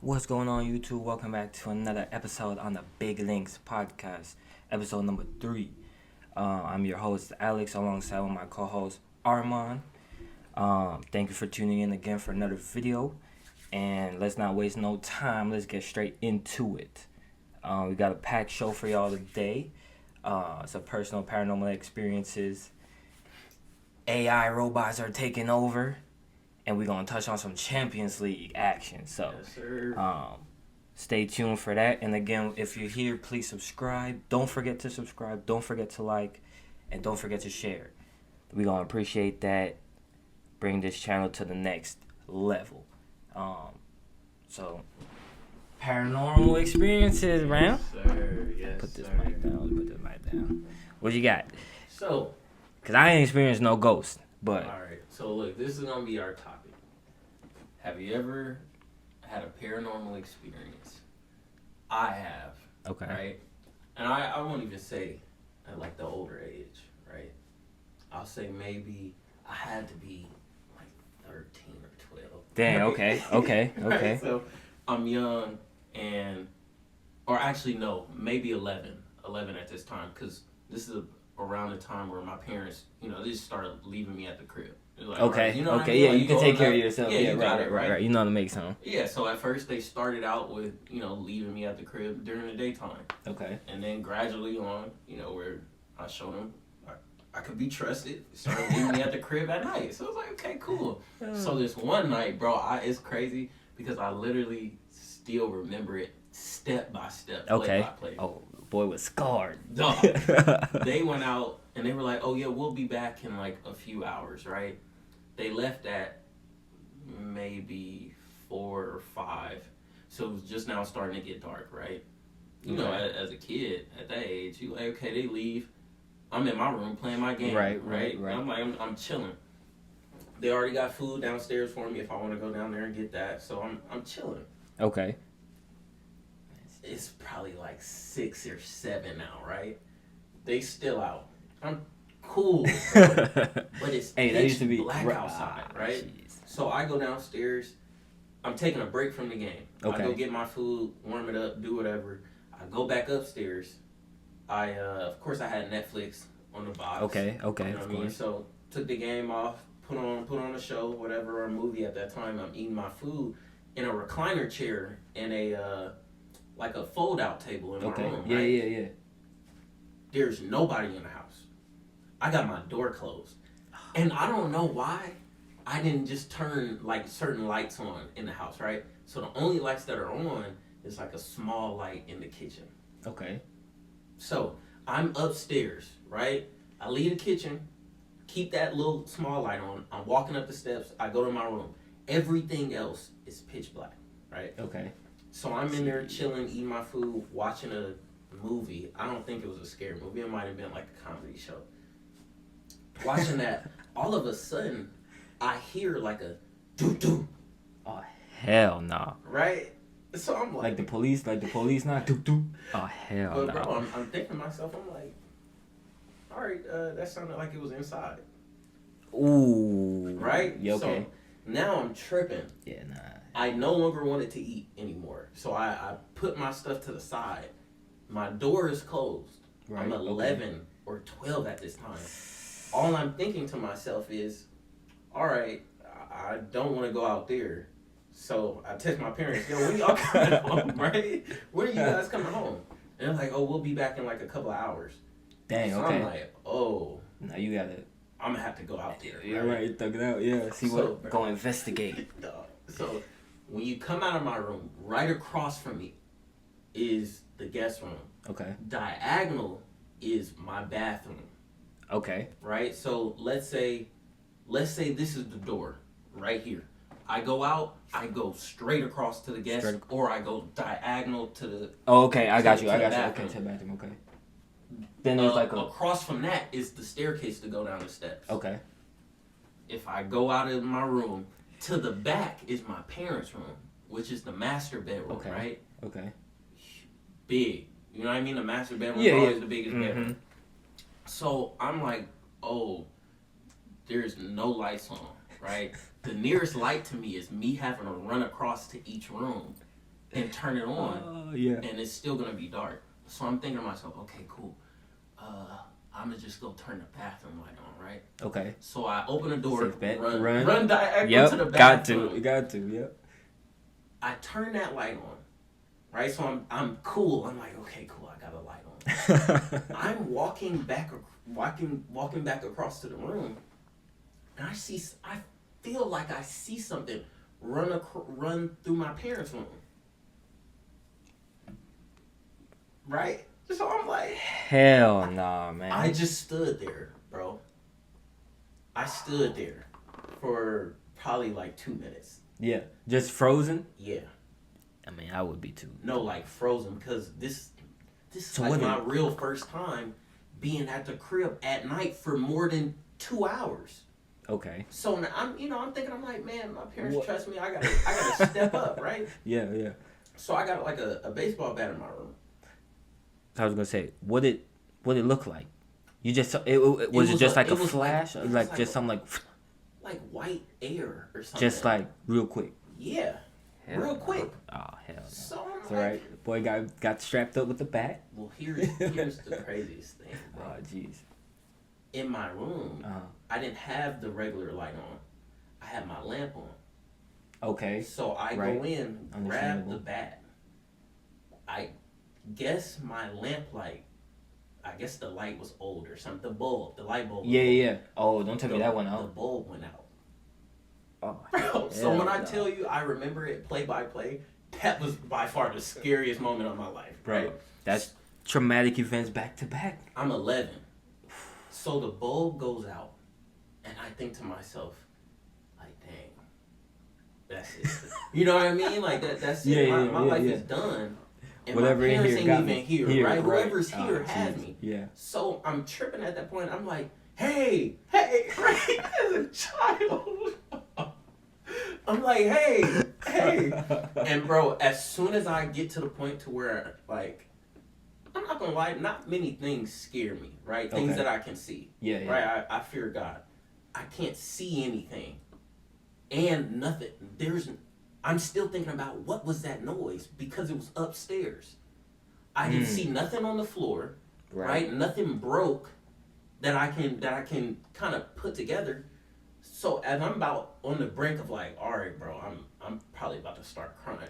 What's going on, YouTube? Welcome back to another episode on the Big Links podcast, episode number 3. I'm your host, Alex, alongside with my co-host, Armand. Thank you for tuning in again for another video. And let's not waste no time. Let's get straight into it. We got a packed show for y'all today. Some personal paranormal experiences. AI robots are taking over. And we're going to touch on some Champions League action. So, Yes, sir. Stay tuned for that. And again, if you're here, please subscribe. Don't forget to subscribe. Don't forget to like. And don't forget to share. We're going to appreciate that. Bring this channel to the next level. So, paranormal experiences, man. Yes, sir. Yes, Put this sir. mic down. Put this mic down. What you got? So, Because I ain't experienced no ghost. But, all right. So, look, this is going to be our topic. Have you ever had a paranormal experience? I have. okay. Right? And I won't even say at like the older age, right? I'll say maybe I had to be like 13 or 12. Damn, right? okay. Okay. Right? Okay. So, I'm young or actually, no, maybe 11 at this time, because this is around the time where my parents, they just started leaving me at the crib. Like, Okay. right, you know what I Okay. mean? Yeah, Like, you can go take care of enough- yourself. Yeah, Yeah, you right, got right, it, right, right. You know how to make some. Yeah, so at first they started out with, leaving me at the crib during the daytime. Okay. And then gradually on, where I showed them I could be trusted, started leaving me at the crib at night. So I was like, okay, cool. So this one night, bro, it's crazy because I literally still remember it step by step, play Okay. by play. Oh, boy was scarred. Dog. They went out and they were like, oh yeah, we'll be back in like a few hours, right? They left at maybe 4 or 5. So it was just now starting to get dark, right? You know, as a kid at that age, you like, okay, they leave. I'm in my room playing my game, Right. I'm like, I'm chilling. They already got food downstairs for me if I want to go down there and get that. So I'm chilling. Okay. It's probably like 6 or 7 now, right? They still out. I'm cool, but it's Hey, that used to be black outside, right? Jeez. So I go downstairs. I'm taking a break from the game. Okay. I go get my food, warm it up, do whatever. I go back upstairs. Of course, I had Netflix on the box. Okay. You know Of what I mean? course. So took the game off, put on a show, whatever, or a movie at that time. I'm eating my food in a recliner chair and a like a fold out table in my Okay. room. Yeah. Right? Yeah. There's nobody in the house. I got my door closed, and I don't know why I didn't just turn like certain lights on in the house. Right. So the only lights that are on is like a small light in the kitchen. Okay. So I'm upstairs, right? I leave the kitchen, keep that little small light on. I'm walking up the steps. I go to my room. Everything else is pitch black, right? Okay. So I'm in there chilling, eating my food, watching a movie. I don't think it was a scary movie. It might have been like a comedy show. Watching that, all of a sudden, I hear like a doo-doo, Oh hell no. right? So I'm Like the police now. Doop doop. Oh hell but no. bro, I'm thinking to myself, I'm like, all right, that sounded like it was inside. Ooh. Right? Yeah, okay. So now I'm tripping. Yeah. Nah. I no longer wanted to eat anymore. So I put my stuff to the side. My door is closed. Right. I'm okay. 11 or 12 at this time. All I'm thinking to myself is, all right, I don't want to go out there. So I text my parents, yo, when y'all coming home, right? When are you guys coming home? And they're like, oh, we'll be back in like a couple of hours. Dang. So Okay. I'm like, oh, Now you gotta. I'm going to have to go out there. You're right. Thug it out. Yeah. See So- what? Go investigate. So when you come out of my room, right across from me is the guest room. Okay. Diagonal is my bathroom, Okay. right? So let's say this is the door right here. I go out, I go straight across to the guest, Straight- or I go diagonal to the. Oh, okay. I got you. To I the got you. bathroom. Okay. To the bathroom. Okay. Then there's like a. across from that is the staircase to go down the steps. Okay. If I go out of my room, to the back is my parents' room, which is the master bedroom, Okay. right? Okay. Big. You know what I mean? The master bedroom Yeah, is yeah. always the biggest bedroom. So I'm like, oh, there's no lights on, right? The nearest light to me is me having to run across to each room and turn it on, Yeah. and it's still gonna be dark. So I'm thinking to myself, okay, cool. I'm gonna just go turn the bathroom light on, right? Okay. So I open the door, Run. run diagonal to the bathroom. Got to. Yep. I turn that light on, right? So I'm cool. I'm like, okay, cool. I got a light on. I'm walking back across to the room, and I feel like I see something run through my parents' room, right? So I'm like, hell nah, man. I just stood there, bro. I stood there for probably like 2 minutes. Yeah, just frozen. Yeah. I mean, I would be too. No, like frozen, because this is So like my real first time being at the crib at night for more than 2 hours. Okay. So now I'm thinking, I'm like, man, my parents trust me. I gotta step up, right? Yeah. So I got like a baseball bat in my room. I was gonna say, what it look like? You just was it just like a flash, or like just something like white air or something. Just like real quick. Yeah. Real quick. Oh hell no. So I'm It's alright. Boy got strapped up with the bat. Well, here's the craziest thing, bro. Oh jeez. In my room, I didn't have the regular light on. I had my lamp on. Okay. So I go in, grab the bat. I guess my lamp light, I guess the light was old or something. The light bulb. Yeah. Oh, don't tell me that went The out. bulb went out. Oh. Bro, so when I tell you I remember it play by play, that was by far the scariest moment of my life. Bro, right? that's traumatic events back to back. I'm 11. So the bulb goes out, and I think to myself, like, dang, that's it. You know what I mean? Like, that's it. My life is done. And whatever my parents in here ain't even here, right? Whoever's here has geez. me. Yeah. So I'm tripping at that point. I'm like, hey, right? As a child. I'm like, hey. And bro, as soon as I get to the point to where, like, I'm not gonna lie, not many things scare me, right? Things that I can see. Yeah. Right? I fear God. I can't see anything. And nothing. I'm still thinking about what was that noise because it was upstairs. I didn't see nothing on the floor, right? Nothing broke that I can kind of put together. So as I'm about on the brink of like, all right, bro, I'm probably about to start crying.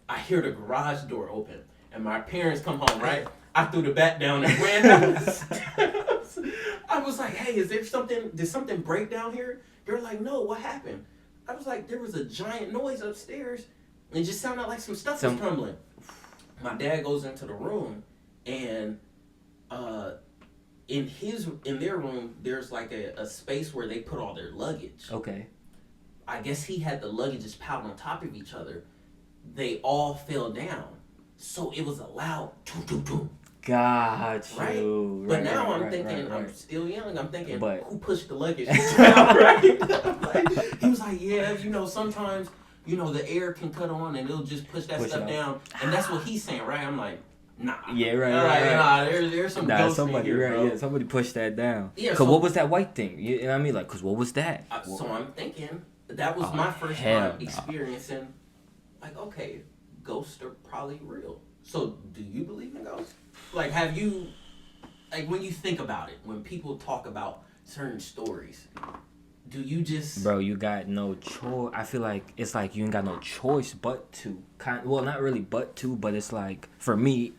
I hear the garage door open and my parents come home, right? I threw the bat down and ran down the steps. I was like, hey, did something break down here? They're like, no, what happened? I was like, there was a giant noise upstairs. And it just sounded like some stuff was crumbling. My dad goes into the room, and in their room, there's like a space where they put all their luggage. Okay. I guess he had the luggages piled on top of each other. They all fell down. So it was a loud doom. Got you. Right? But now I'm thinking, I'm still young, I'm thinking, who pushed the luggage down, right? Like, he was like, yeah, sometimes, the air can cut on and it'll just push that stuff down. And that's what he's saying, right? I'm like, nah. Yeah, right. Nah, there's some ghosts in here, bro. Yeah, somebody pushed that down. Yeah. Cause what was that white thing? You know what I mean? Like, cause what was that? So I'm thinking, that was my first time experiencing, like, okay, ghosts are probably real. So, do you believe in ghosts? Like, have you, like, when you think about it, when people talk about certain stories, do you just... Bro, you got no choice. I feel like it's like you ain't got no choice but to. Well, not really but to, but it's like, for me,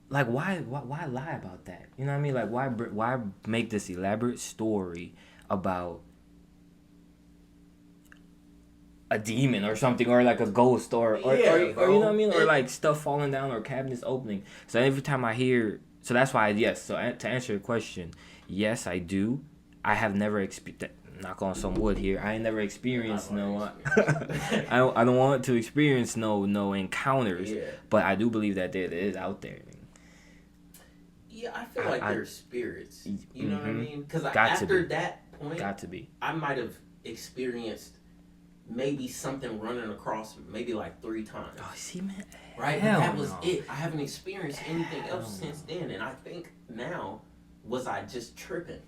like, why lie about that? You know what I mean? Like, why make this elaborate story about a demon or something, or like a ghost, or you know what I mean, or like stuff falling down or cabinets opening. So every time I hear, so that's why to answer your question, yes, I do. I have never experienced, knock on some wood here, I ain't never experienced I don't want to experience no encounters, but I do believe that it is out there. Yeah, I feel like there's spirits. You know what I mean? Because after that point, got to be, I might have experienced maybe something running across maybe like 3 times. Oh, see, man. Right? But that was it. I haven't experienced anything else since then. And I think now, was I just tripping?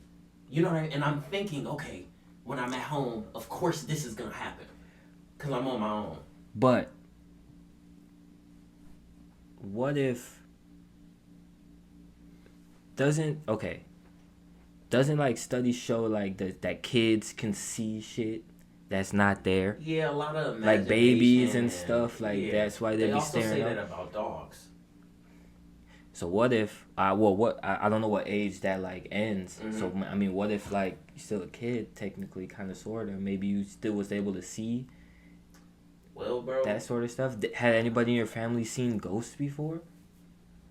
You know what I mean? And I'm thinking, okay, when I'm at home, of course this is going to happen. Because I'm on my own. But what if doesn't like studies show like that kids can see shit that's not there? Yeah, a lot of Like babies and imagination stuff, like yeah. that's why they be also staring say up. that about dogs. So what if I don't know what age that like ends. Mm-hmm. So I mean, what if like you're still a kid technically, kind of sort of, maybe you still was able to see Well, bro, that sort of stuff. Had anybody in your family seen ghosts before,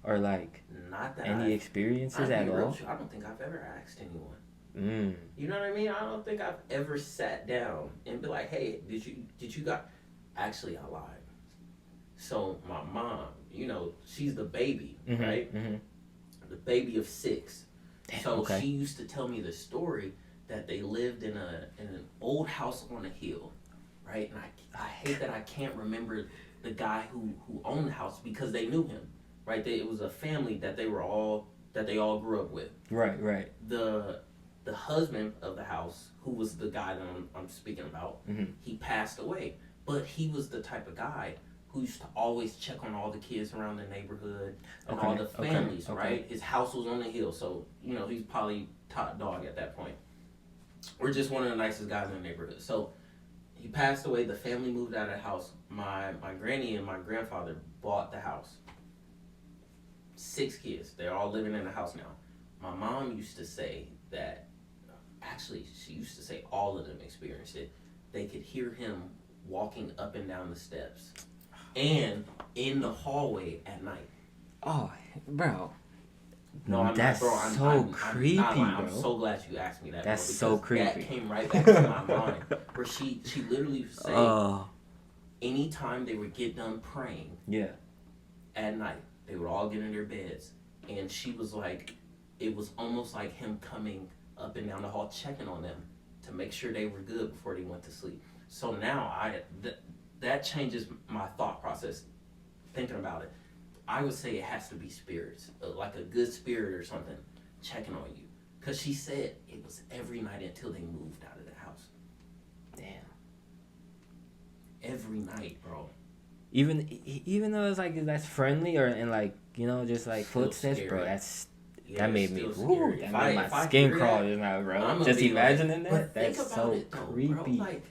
or like not that any experiences at all? I don't think I've ever asked anyone. Mm. You know what I mean? I don't think I've ever sat down and be like, "Hey, did you got?" Actually, I lied. So my mom, you know, she's the baby, Mm-hmm, right? Mm-hmm. The baby of 6. Damn, So okay. she used to tell me the story that they lived in an old house on a hill, right? And I hate that I can't remember the guy who owned the house because they knew him, right? It was a family that they all grew up with. Right, right. The husband of the house, who was the guy that I'm speaking about, Mm-hmm. he passed away. But he was the type of guy who used to always check on all the kids around the neighborhood and all the families, right? His house was on the hill, so, you know, he's probably top dog at that point. We're just one of the nicest guys in the neighborhood. So he passed away. The family moved out of the house. My granny and my grandfather bought the house. 6 kids. They're all living in the house now. My mom used to say that, actually, she used to say all of them experienced it. They could hear him walking up and down the steps and in the hallway at night. Oh, bro. No, I'm that's not, bro. so creepy, bro. I'm so glad you asked me that. That's bro, so creepy. That came right back to my mind. Where she literally would say, anytime they would get done praying, yeah, at night, they would all get in their beds, and she was like, it was almost like him coming up and down the hall, checking on them to make sure they were good before they went to sleep. So now that changes my thought process, thinking about it. I would say it has to be spirits, like a good spirit or something, checking on you. Because she said it was every night until they moved out of the house. Damn. Every night, bro. Even though it's like that's friendly or and like you know just like Still footsteps, scary. bro. That made me. Scary. That made my skin crawl just now, bro. Just imagining that. That's so it, though, creepy. Bro, like,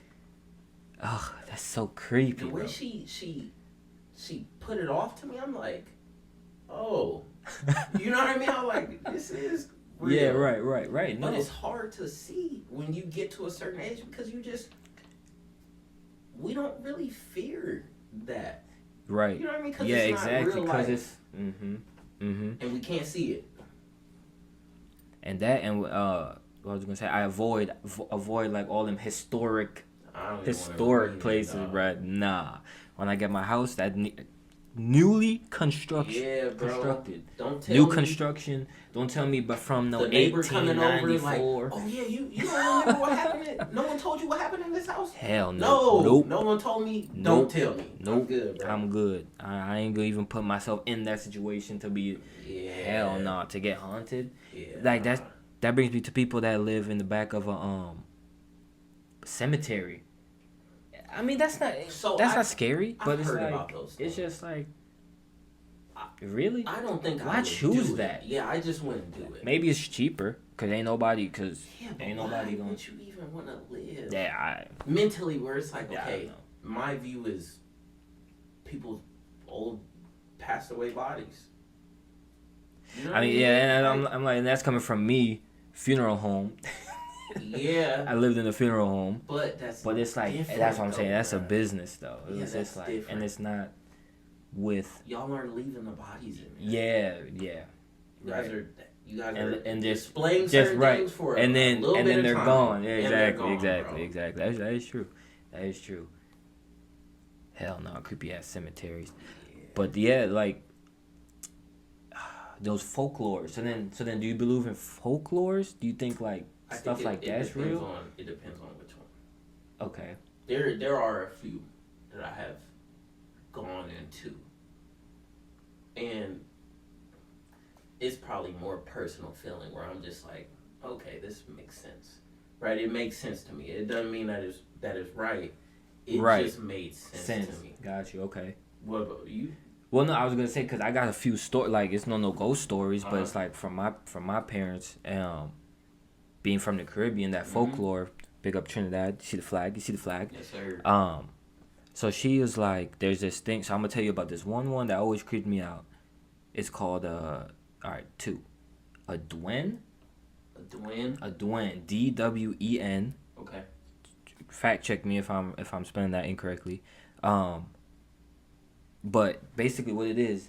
oh, that's so creepy. The way bro. she put it off to me, I'm like, oh, you know what I mean? I'm like, this is real. Yeah, right. No, But it's hard to see when you get to a certain age because we don't really fear that. right. You know what I mean? Cause Yeah, it's exactly. Not real Because life, it's and we can't see it. what I was gonna say, I avoid like all them historic places, bro. Nah, when I get my house, that newly constructed. Don't tell New me construction. Don't tell me, but from no the neighbor coming over like, 1894. oh yeah, you don't remember what happened? No one told you what happened in this house? Hell no. No. Nope. No one told me. Nope. Don't tell me. Nope. I'm good, bro. I'm good. I ain't gonna even put myself in that situation to be. Yeah. Hell no. To get haunted. Yeah. Like that brings me to people that live in the back of a cemetery. I mean that's not not scary, but it's like about those it's things. just like really. I don't think Why I would choose do that? It. Yeah, I just wouldn't do it. Maybe it's cheaper because ain't nobody Why going. would you even want to live? Yeah, mentally, where it's like, Yeah, I okay, know. my view is people's old passed away bodies. You know what I mean, yeah, and I'm like, and that's coming from me, funeral home. Yeah. I lived in a funeral home. But it's like that's what I'm saying. That's a business though. Yeah, It's that's just like, different. and it's not with. Y'all aren't leaving the bodies in there. Yeah. You guys are And just displaying certain things for and a then little bit of they're time, gone. Yeah, and they're gone, exactly. bro. That is true. That is true. Hell no, creepy ass cemeteries. Yeah. But yeah, like those folklores. So then, do you believe in folklores? Do you think like stuff like that's real? It depends on which one. Okay. There are a few that I have gone into, and it's probably more personal feeling where I'm just like, okay, this makes sense, right? It makes sense to me. It doesn't mean that is right. It just made sense to me. Got you. Okay. What about you? Well, no, I was gonna say because I got a few stories. Like it's no ghost stories, but it's like from my parents, being from the Caribbean, that folklore. Big up Trinidad. You see the flag? You see the flag? Yes, sir. So she was like, there's this thing. So I'm gonna tell you about this one that always creeped me out. It's called two, a dwen. A dwen. A dwen. DWEN. Okay. Fact check me if I'm spelling that incorrectly. But basically what it is,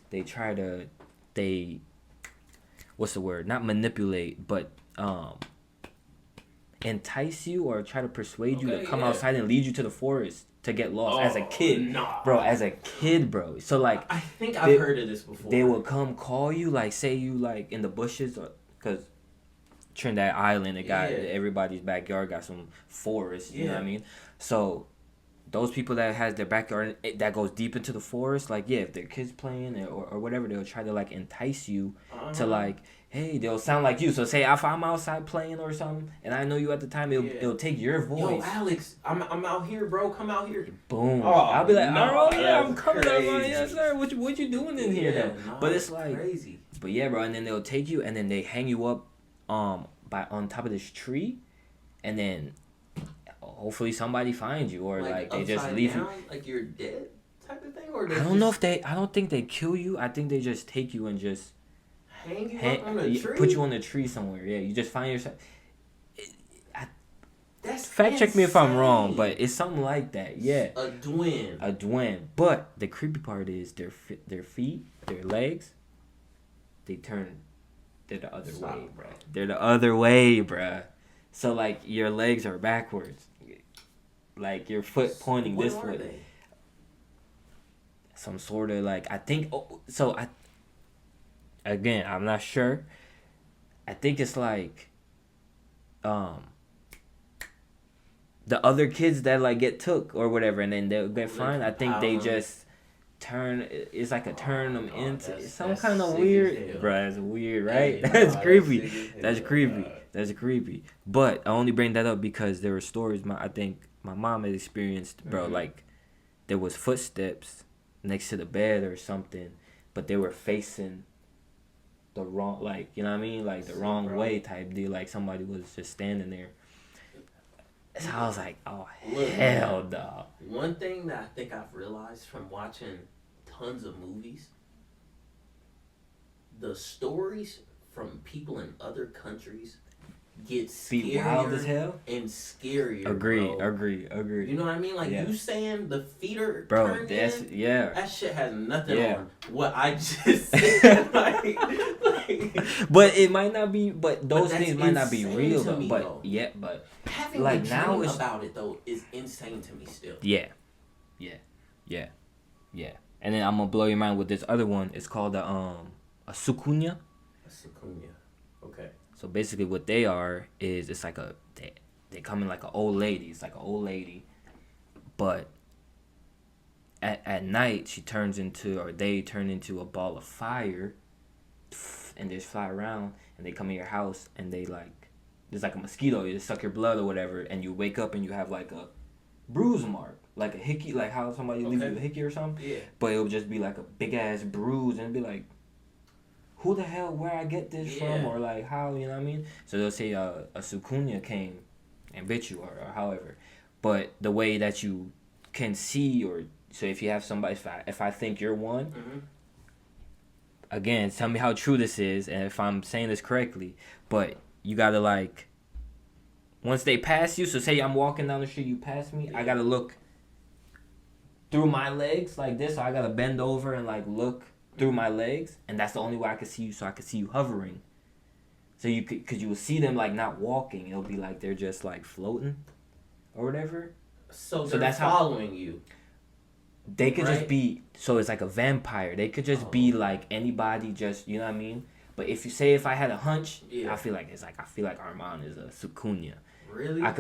what's the word? Not manipulate, but entice you or try to persuade you to come outside and lead you to the forest to get lost as a kid. Nah. Bro, as a kid, bro. So like I think I've heard of this before. They will come call you, like say you like in the bushes, because Trinidad Island, everybody's backyard got some forest, you know what I mean? So those people that has their backyard that goes deep into the forest, like if their kids playing or whatever, they'll try to like entice you to like, hey, they'll sound like you. So say if I'm outside playing or something and I know you at the time, it'll take your voice. Yo, Alex, I'm out here, bro. Come out here. Boom. Oh, I'll be like, no, I'm coming crazy. up, yes sir. What you doing in here though? No, but it's like crazy. But yeah, bro, and then they'll take you and then they hang you up on top of this tree, and then hopefully somebody finds you or like they just leave down, you like you're dead type of thing, or I don't think they kill you. I think they just take you and just hang you up on a tree, put you on a tree somewhere. Yeah, you just find yourself. That's fact insane. check me if I'm wrong, but it's something like that. Yeah, a dwen. But the creepy part is their feet, their legs, they're the other way, bro. They're the other way, bro. So like your legs are backwards, like your foot pointing this way. They? Some sort of like again, I'm not sure. I think it's like the other kids that like get took or whatever, and then they'll get fined. I think they just it's like turn them into some kind of weird, bro. It's weird, right? Hey, that's creepy. That's creepy. But I only bring that up because there were stories I think my mom had experienced, bro. Mm-hmm. Like there was footsteps next to the bed or something, but they were facing the wrong, like, you know what I mean, like the wrong way type deal. Like somebody was just standing there. So I was like, oh, hell no. One thing that I think I've realized from watching tons of movies, the stories from people in other countries get scarier wild as hell and scarier. Agree. You know what I mean? Like you saying the feet are bro, turned that's in, that shit has nothing on what I just said. But it might not be. But those things might not be real though. Me, but though. but having like a now dream about it though is insane to me still. Yeah. And then I'm gonna blow your mind with this other one. It's called a sukunya. A sukunya. Okay. So basically, what they are is it's like they come in like an old lady. It's like an old lady, but at night they turn into a ball of fire, and they just fly around and they come in your house and they like there's like a mosquito. You just suck your blood or whatever, and you wake up and you have like a bruise mark, like a hickey, like how somebody leaves you a hickey or something. Yeah. But it would just be like a big ass bruise and it'd be like, who the hell, where I get this from, or like how, you know what I mean? So they'll say a sukunya came and bit you or however. But the way that you can see, or so if you have somebody, if I think you're one, again, tell me how true this is and if I'm saying this correctly, but you gotta like, once they pass you, so say I'm walking down the street, you pass me, I gotta look through my legs like this, so I gotta bend over and like look through my legs, and that's the only way I can see you, so I can see you hovering. So you could, cause you will see them like not walking, it'll be like they're just like floating, or whatever. So that's following you. They could just be, so it's like a vampire. They could just be like anybody, just, you know what I mean. But if I had a hunch, I feel like Armand is a sukunya. Really? I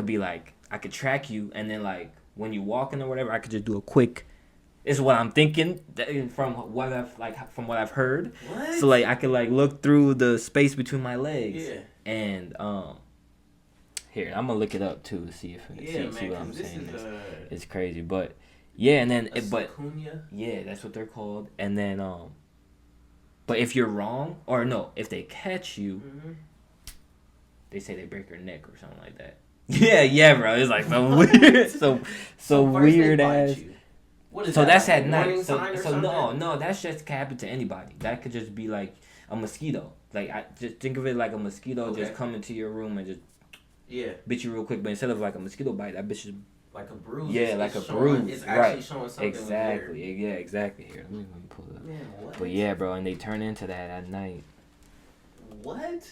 could track you, and then like when you walking or whatever, I could just do a quick. Is what I'm thinking from what I've heard. What? So like I could like look through the space between my legs. Yeah. And Here, I'm gonna look it up too to see if see what I'm this saying. is It's crazy, but yeah, and then Sucunia? yeah, that's what they're called. And then but if you're wrong or no, if they catch you, they say they break your neck or something like that. Yeah, bro. It's like so weird, so weird ass. What is so that, that's like at night. So No, that's just can happen to anybody. That could just be like a mosquito. Like I just think of it like a mosquito just coming to your room and just bit you real quick. But instead of like a mosquito bite, that bitch is like a bruise. Yeah, like a bruise. It's actually showing something. Exactly. Yeah, exactly. Here, let me pull it up. Man, what? But yeah, bro, and they turn into that at night. What?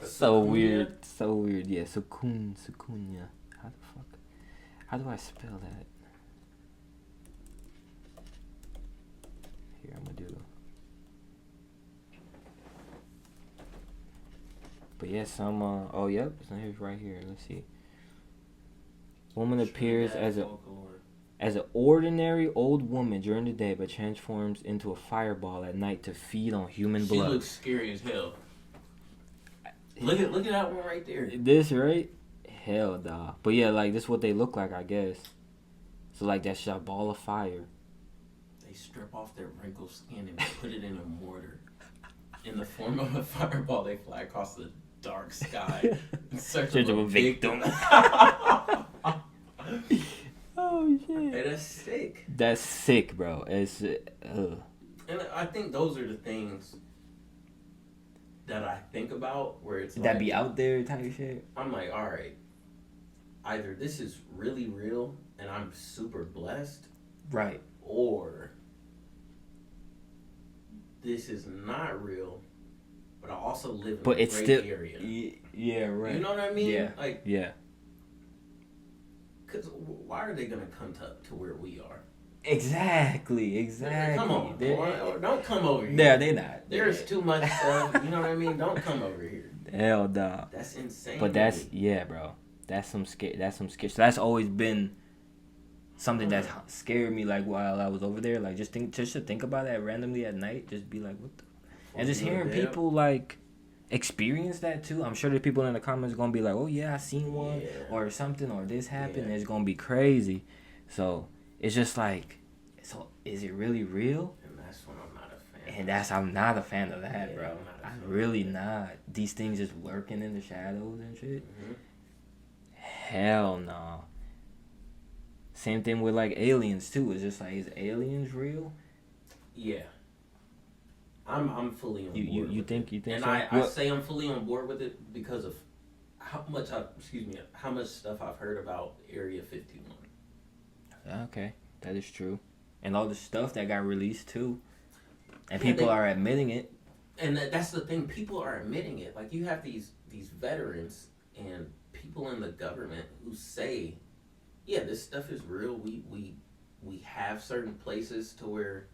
So weird. Yeah, Sucunia. How do I spell that? Here, I'm gonna do. But yeah, some oh yep, it's right here. Let's see. Woman appears as an ordinary old woman during the day, but transforms into a fireball at night to feed on human blood. She looks scary as hell. Look at that one right there. This right? Hell nah. But yeah, like this is what they look like, I guess. So like that's a ball of fire. They strip off their wrinkled skin and put it in a mortar. In the form of a fireball, they fly across the dark sky in search of a victim. Oh shit. Hey, that's sick. That's sick, bro. It's And I think those are the things that I think about where it's that be out there type of shit. I'm like, all right, either this is really real and I'm super blessed, right, or this is not real, but I also live in a great area. Yeah, right. You know what I mean? Yeah. Like, yeah. Because why are they gonna come to where we are? Exactly. Come on, don't come over here. Yeah, they not. There's too much stuff. You know what I mean? Don't come over here. Hell nah. That's insane. But that's bro. That's some scare. So that's always been something that scared me. Like while I was over there, like just to think about that randomly at night. Just be like, what the? And just hearing people like experience that too. I'm sure the people in the comments gonna be like, oh yeah, I seen one or something or this happened. It's gonna be crazy. So it's just like, so is it really real? And that's when I'm not a fan. And I'm not a fan of that, bro. I'm really not. These things just lurking in the shadows and shit. Mm-hmm. Hell no. Same thing with like aliens too. It's just like, is aliens real? Yeah. I'm fully on board. You think and so? I say I'm fully on board with it because of how much stuff I've heard about Area 51. Okay, that is true. And all the stuff that got released too. And people are admitting it. And that's the thing, people are admitting it. Like you have these veterans and people in the government who say, yeah, this stuff is real. We have certain places to where,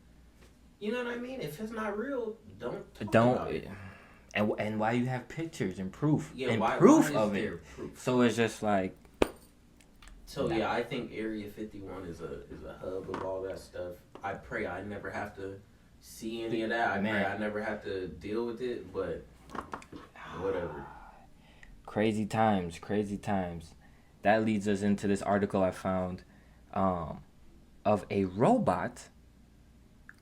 you know what I mean? If it's not real, don't about it. And why you have pictures and proof. Yeah, and why proof is of there it. Proof? So it's just like. So yeah, I think Area 51 is a hub of all that stuff. I pray I never have to see any of that. I pray I never have to deal with it, but whatever. Crazy times. That leads us into this article I found of a robot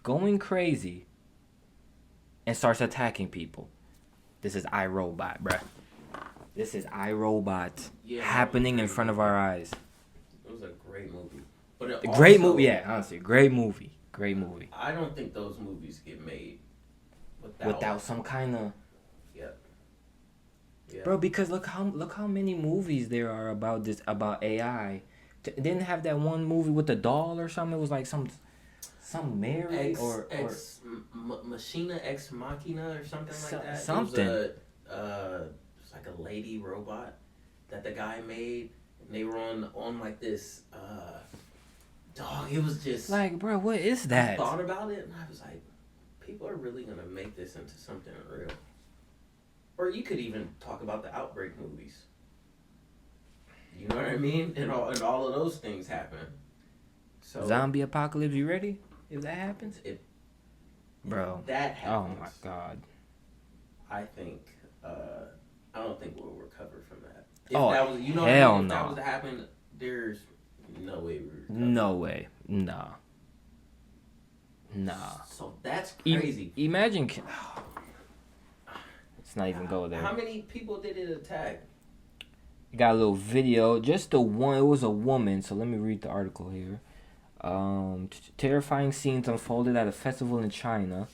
going crazy and starts attacking people. This is iRobot, bruh. This is iRobot happening in front of our eyes. It was a great movie. But honestly, great movie. I don't think those movies get made without some kind of. Yep. Yeah. Bro, because look how many movies there are about AI. Didn't have that one movie with the doll or something. It was like some Mary Machina Ex Machina or something like that. Something. It was it's like a lady robot that the guy made. And they were on like this dog. It was just like, bro, what is that? I thought about it and I was like, people are really gonna make this into something real. Or you could even talk about the Outbreak movies. You know what I mean? And all of those things happen. So zombie apocalypse, you ready? If that happens? Bro. That happens. Oh my God. I think I don't think we'll recover from that. If Oh, that was, you know, hell what I mean? If no. that was to happen, there's no way we recover. No way. Nah. So that's crazy. Imagine. Let's not even go there. How many people did it attack? Got a little video. Just the one. It was a woman. So let me read the article here. Terrifying scenes unfolded at a festival in China.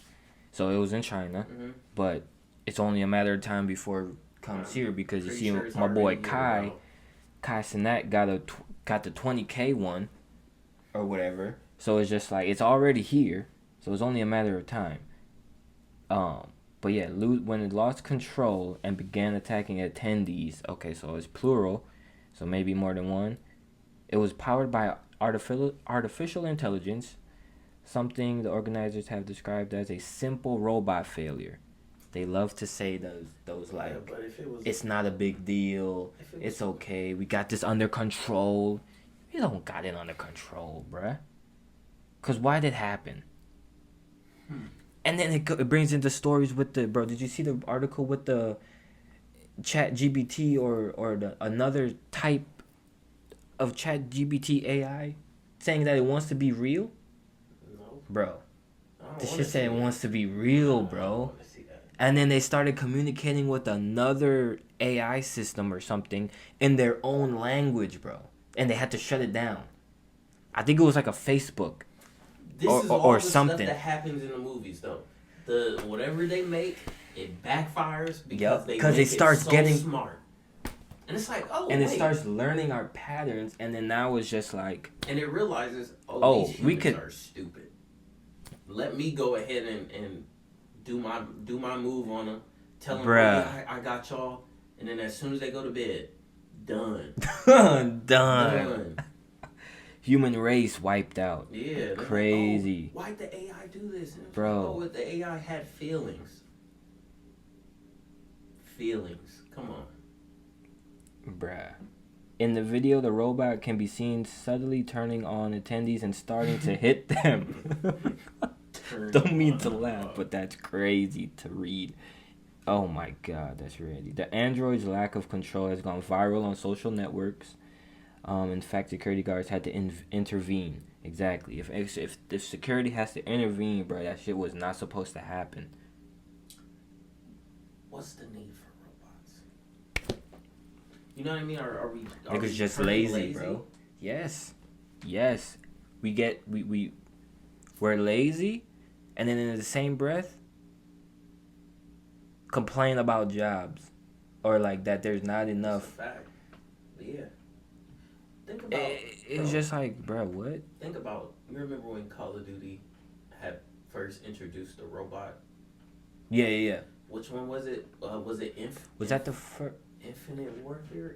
So it was in China, but it's only a matter of time before it comes here because you see my boy Kai Cenat got the 20K one or whatever. So it's just like it's already here. So it's only a matter of time. But yeah, when it lost control and began attacking attendees. Okay, so it's plural, so maybe more than one. It was powered by artificial intelligence, something the organizers have described as a simple robot failure. They love to say those like, but if it was, it's not a big deal, it's okay, we got this under control. You don't got it under control, bruh. Because why did it happen? And then it brings into stories with the, bro, did you see the article with the chat GBT or the another type of chat GBT AI saying that it wants to be real? No. Bro. This shit saying it wants to be real, bro. And then they started communicating with another AI system or something in their own language, bro. And they had to shut it down. I think it was like a Facebook. This is all or the something stuff that happens in the movies, though. Whatever they make, it backfires because they start getting smart. And it's like, it starts learning our patterns, and then now it's just like, and it realizes, these humans are stupid. Let me go ahead and do my move on them. Tell them, I got y'all, and then as soon as they go to bed, done. done. Human race wiped out. Yeah. Crazy. Like, why'd the AI do this? Bro. Like, the AI had feelings. Come on. Bruh. In the video, the robot can be seen subtly turning on attendees and starting to hit them. Don't mean to laugh, but that's crazy to read. Oh my god, that's crazy. The android's lack of control has gone viral on social networks. In fact, security guards had to intervene. Exactly. If security has to intervene, bro, that shit was not supposed to happen. What's the need for robots? You know what I mean? Are we? Niggas just lazy, bro. Yes. We're lazy, and then in the same breath, complain about jobs, or like that there's not enough. That's a fact. But yeah. Think about it's just like, bro, what? Think about, you remember when Call of Duty had first introduced the robot? Yeah. Which one was it? Was it Was that the first? Infinity Warfare?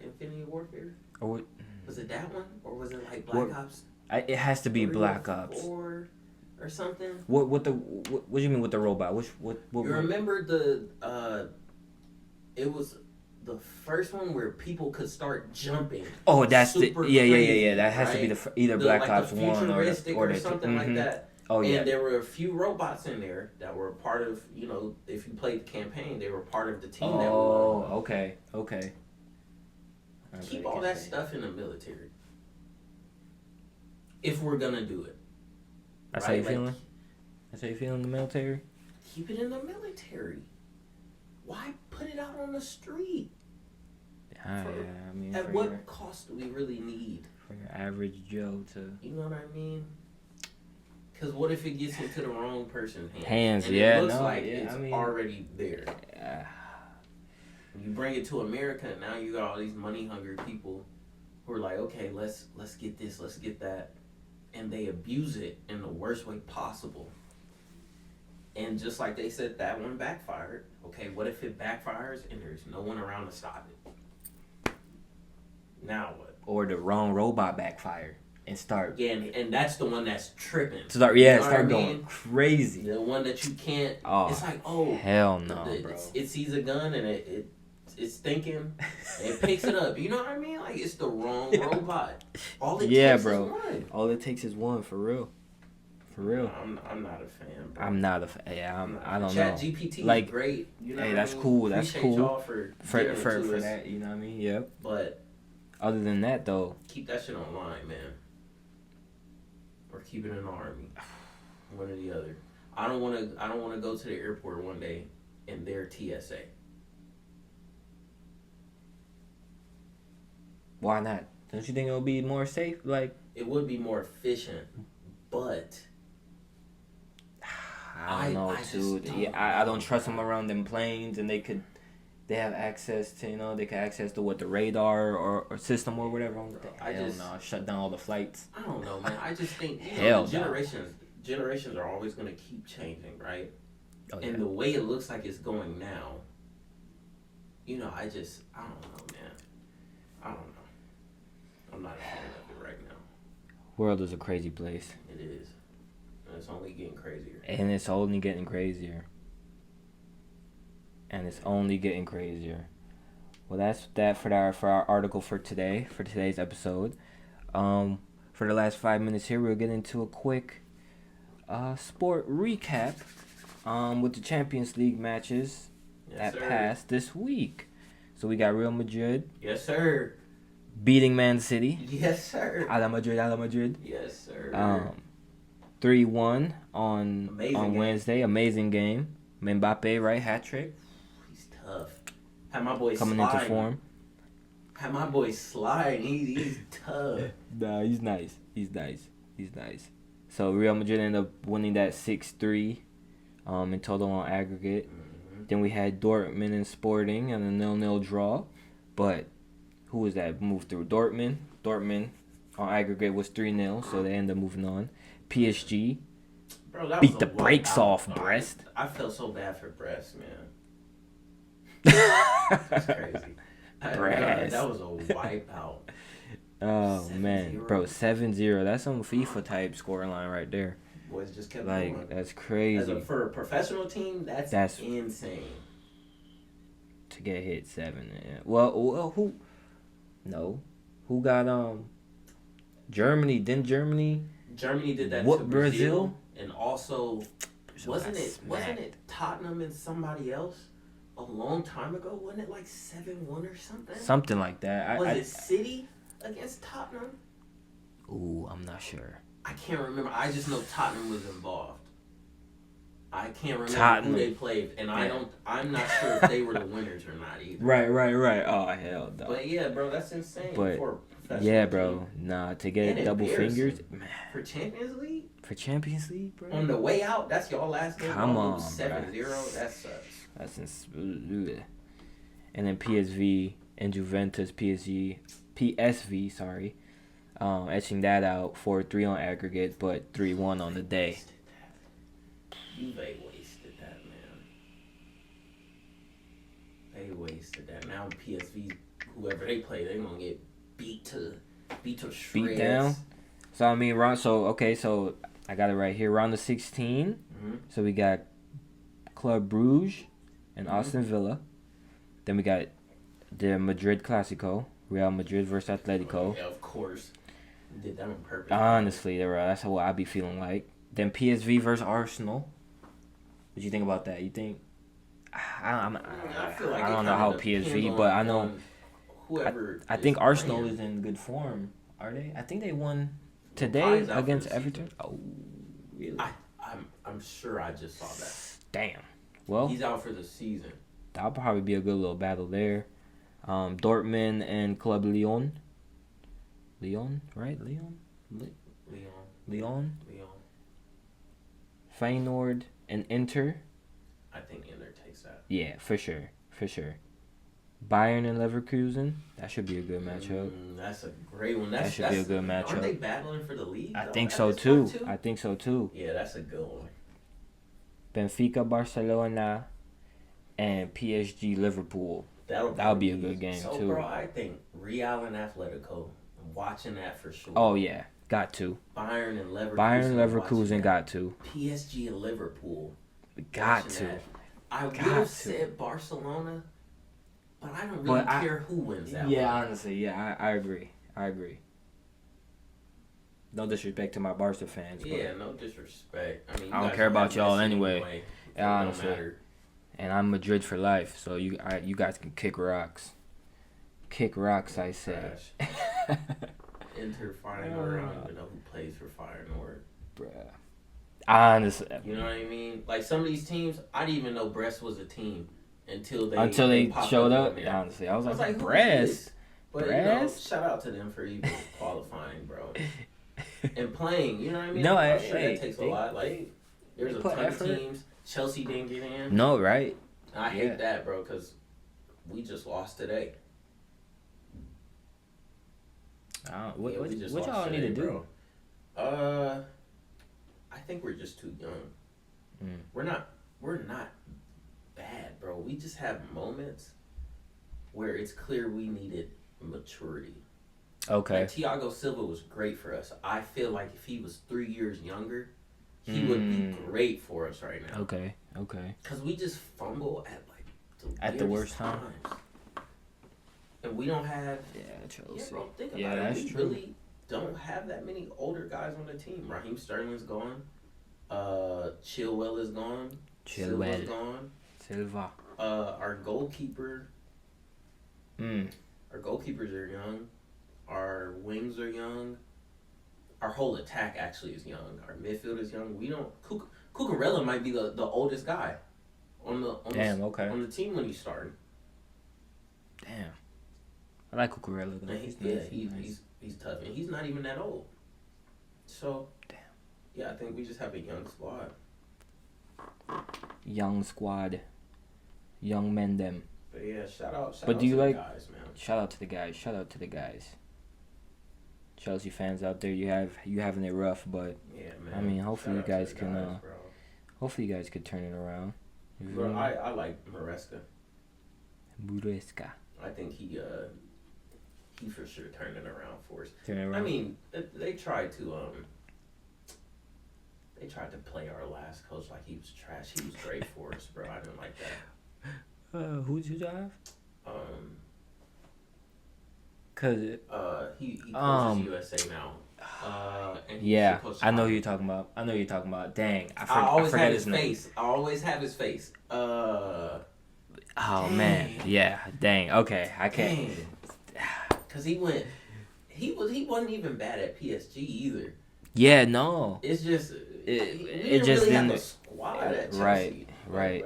Or what? Was it that one? Or was it like Black Ops? It has to be Black Ops. Or something? What do you mean with the robot? What you remember it was the first one where people could start jumping. Oh, that's yeah. Crazy, that has to be either Black Ops the 1 or something like that. Oh, yeah. And there were a few robots in there that were part of, if you played the campaign, they were part of the team that we were on. Okay. Keep all that stuff in the military. If we're gonna do it. That's how you feeling? That's how you feeling in the military? Keep it in the military. Why put it out on the street? At what cost do we really need? For your average Joe to... You know what I mean? Because what if it gets into the wrong person's hands? And it looks like it's already there. When you bring it to America, now you got all these money-hungry people who are like, okay, let's get this, let's get that. And they abuse it in the worst way possible. And just like they said, that one backfired. Okay, what if it backfires and there's no one around to stop it? Now what? Or the wrong robot backfired and start... Yeah, and that's the one that's tripping. Start going crazy. The one that you can't... it's like, hell no, bro. It sees a gun and it's thinking, and it picks it up. You know what I mean? Like, it's the wrong robot. All it takes is one. All it takes is one, for real. For real. I'm not a fan, bro. I'm not a fan. Yeah, I don't Chat know. GPT Like, is great. You know hey, what that's I mean? cool. That's Appreciate cool. y'all for For giving it to us. that, you know what I mean? Yep. But Other than that, though, keep that shit online, man. Or keep it in the army. One or the other. I don't want to go to the airport one day and they're TSA. why not? Don't you think it'll be more safe? Like, it would be more efficient, but I don't know, dude. I don't trust them around them planes, and they have access to, they can access to what the radar or system or whatever. Shut down all the flights. I don't know, man. I just think generations are always gonna keep changing, right? Oh, yeah. And the way it looks like it's going now, I don't know, man. I don't know. I'm not a fan of it right now. World is a crazy place. It is. And it's only getting crazier. And it's only getting crazier. Well, that's that for our article for today's episode. For the last 5 minutes here, we'll get into a quick sport recap with the Champions League matches that passed this week. So we got Real Madrid. Yes, sir. Beating Man City. Yes, sir. A la Madrid. Yes, sir. 3-1 on Wednesday. Amazing game. Mbappe, right? Hat trick. He's tough. Had my boy coming sliding. into form. Had my boy sliding. He's tough. Nah, he's nice. So Real Madrid ended up winning that 6-3 in total on aggregate. Mm-hmm. Then we had Dortmund and Sporting and a 0-0 draw. But who was that moved through? Dortmund on aggregate was 3-0, so they ended up moving on. PSG beat the brakes off Brest. I felt so bad for Brest, man. That's crazy. Brest. That was a wipeout. Oh 7-0. Man, bro, 7-0. That's some FIFA type scoreline right there. Boys just kept going. That's crazy. For a professional team, that's insane. To get hit 7. Yeah. Well, who? No, who got Germany? Didn't Germany? Germany did that what, to Brazil? And also, wasn't it Tottenham and somebody else a long time ago? Wasn't it like 7-1 or something? Something like that. Was it City against Tottenham? Ooh, I'm not sure. I can't remember. I just know Tottenham was involved. I can't remember Tottenham. who they played, and I'm not sure if they were the winners or not either. Right. Oh hell no. But yeah, bro, that's insane for a professional bro. team. Nah, to get double fingers, man. For Champions League? For Champions League, bro. On the way out, that's y'all last game. Come on, 7-0. That sucks. That's and then PSV and Juventus, PSV, sorry, etching that out 4-3 on aggregate, but 3-1 on the day. Juve wasted that, man. They wasted that. Now PSV, whoever they play, they gonna get beat to shreds. Beat down. So I mean, so I got it right here. Round of 16. Mm-hmm. So we got Club Brugge and Aston Villa. Then we got the Madrid Clasico, Real Madrid versus Atletico. Oh, yeah, of course. They did that on purpose. Honestly, that's what I be feeling like. Then PSV versus Arsenal. What you think about that? You think? I feel like I don't know how PSV, but I know whoever. I think Arsenal is in good form. Are they? I think they won today against Everton. Oh, really? I'm sure I just saw that. Damn. Well, he's out for the season. That'll probably be a good little battle there. Dortmund and Club Lyon. Lyon, right? Lyon. Feyenoord and Inter. I think Inter takes that. Yeah, for sure. Bayern and Leverkusen. That should be a good matchup. That's a great one. That should be a good matchup. Aren't they battling for the league? I think so too. Yeah, that's a good one. Benfica, Barcelona, and PSG, Liverpool. That'll be a good game too. Bro, I think Real and Atletico. I'm watching that for sure. Oh yeah, got to. Bayern and Leverkusen. Got to. PSG and Liverpool. Got to. I would have said Barcelona, but I don't really care who wins that one. Yeah, honestly, I agree. No disrespect to my Barca fans. Yeah, no disrespect. I mean, I don't care about y'all anyway. So Yeah, honestly. And I'm Madrid for life, so you guys can kick rocks. Kick rocks, I say. Inter Feyenoord. I don't even know who plays for Feyenoord. Bruh. Honestly. You know what I mean? Like, some of these teams, I didn't even know Brest was a team until they showed up. Honestly, I was like Brest. But, Brest? shout out to them for even qualifying, bro. And playing, you know what I mean? No, I'm sure that takes a lot. Like, there's a ton of teams. Chelsea didn't get in. No, right? And I hate that, bro, because we just lost today. What y'all need to do? Bro. I think we're just too young. We're not bad, bro. We just have moments where it's clear we needed maturity. Okay. Like, Thiago Silva was great for us. I feel like if he was 3 years younger, he would be great for us right now. Okay. Because we just fumble at the worst times. And we don't have... Yeah, Chelsea. Yeah, bro, think about it. That's we true. Really don't have that many older guys on the team. Raheem Sterling's gone. Chilwell is gone. Silva's gone. Silva. Our goalkeeper... Our goalkeepers are young. Our wings are young. Our whole attack actually is young. Our midfield is young. We don't... Cucurella might be the oldest guy on the team when he's starting. Damn. I like Cucurella though. He's tough, and he's not even that old. So, damn. Yeah, I think we just have a young squad. Young squad. Young men them. But yeah, shout out to the guys, man. Shout out to the guys. Chelsea fans out there, you having it rough, but yeah, man. I mean, hopefully you guys can hopefully you guys could turn it around. Bro, I like Maresca. I think he for sure turned it around for us. I mean, they tried to play our last coach like he was trash. He was great for us, bro. I didn't like that. Who did you have? He coaches USA now. And I know who you're talking about. Dang, I always forget have his face. I always have his face. Oh dang. Man, yeah, dang. Okay, I can't. Cause he wasn't even bad at PSG either. Yeah, no. It's just it just really didn't. Have a squad at Chelsea. Right. I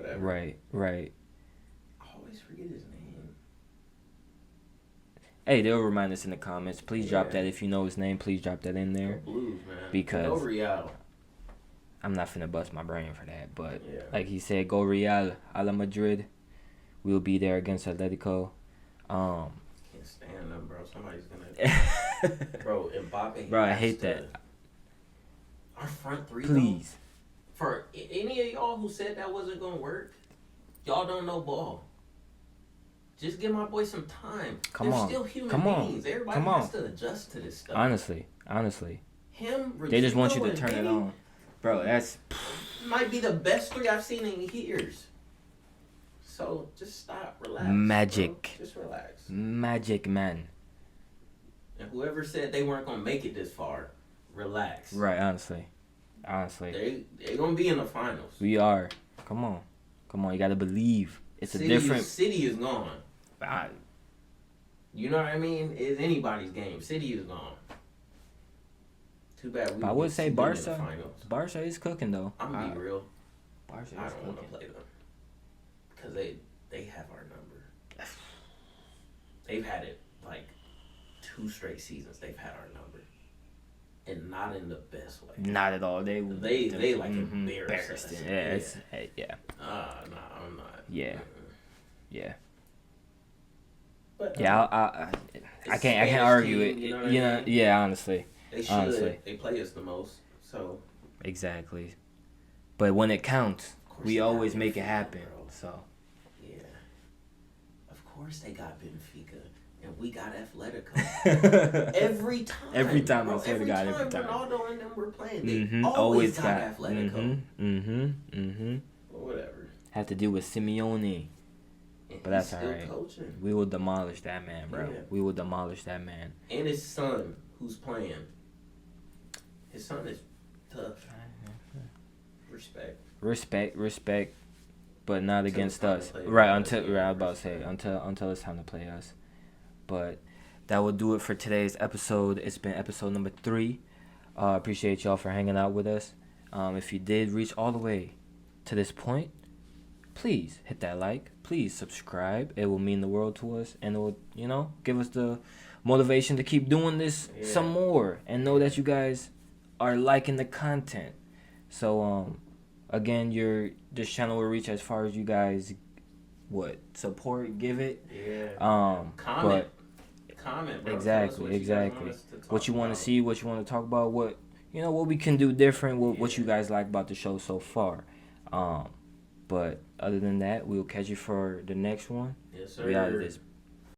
always forget his name. Hey, they'll remind us in the comments. Please drop that if you know his name. Please drop that in there. Go Blues, man. Because go Real. I'm not finna bust my brain for that, but like he said, go Real, a la Madrid. We'll be there against Atletico. Can't stand them, bro. Somebody's gonna. Bro, Mbappe. Bro, I hate that. Our front three. Please. Though, for any of y'all who said that wasn't gonna work, y'all don't know ball. Just give my boy some time. They're still human beings. Everybody has to adjust to this stuff. Honestly. Him, Rodrigo, they just want you to turn it on. Bro, that's... might be the best 3 I've seen in years. So, just stop. Relax. Magic. Bro. Just relax. Magic, man. And whoever said they weren't going to make it this far, relax. Right, honestly. They're going to be in the finals. We are. Come on. You got to believe. It's City, a different... City is gone. You know what I mean? It's anybody's game. City is gone. Too bad. I would say Barca is cooking though. I'm gonna be real. Barca is I don't want to cooking. play them because they have our number. They've had it like 2 straight seasons. They've had our number, and not in the best way. Not at all. They like embarrassed. Yeah. Nah, I'm not. Yeah. Yeah. But, I can't argue it. You know what I mean? Yeah, honestly. They should. Honestly. They play us the most, so. Exactly. But when it counts, we always make it happen. Bro. So. Yeah. Of course they got Benfica, and we got Atletico. Every time. Every time, bro. I swear to God, every time. Ronaldo and them were playing. They always got Atletico. Or whatever. Have to deal with Simeone. And but that's all right. Coaching. We will demolish that man, bro. Yeah. We will demolish that man. And his son, who's playing. His son is tough. Respect, but not Until against it's time us. to play Right, us, until yeah, right, I was about to say until it's time to play us. But that will do it for today's episode. It's been episode number 3. Appreciate y'all for hanging out with us. If you did reach all the way to this point, please hit that like. Please subscribe. It will mean the world to us, and it will, give us the motivation to keep doing this some more, and know that you guys are liking the content. So, again, this channel will reach as far as you guys support, give it. Yeah. Comment, bro. Exactly. What you want to see, what you want to talk about, what we can do different, what you guys like about the show so far. But other than that, we'll catch you for the next one. Yes, sir. We out of this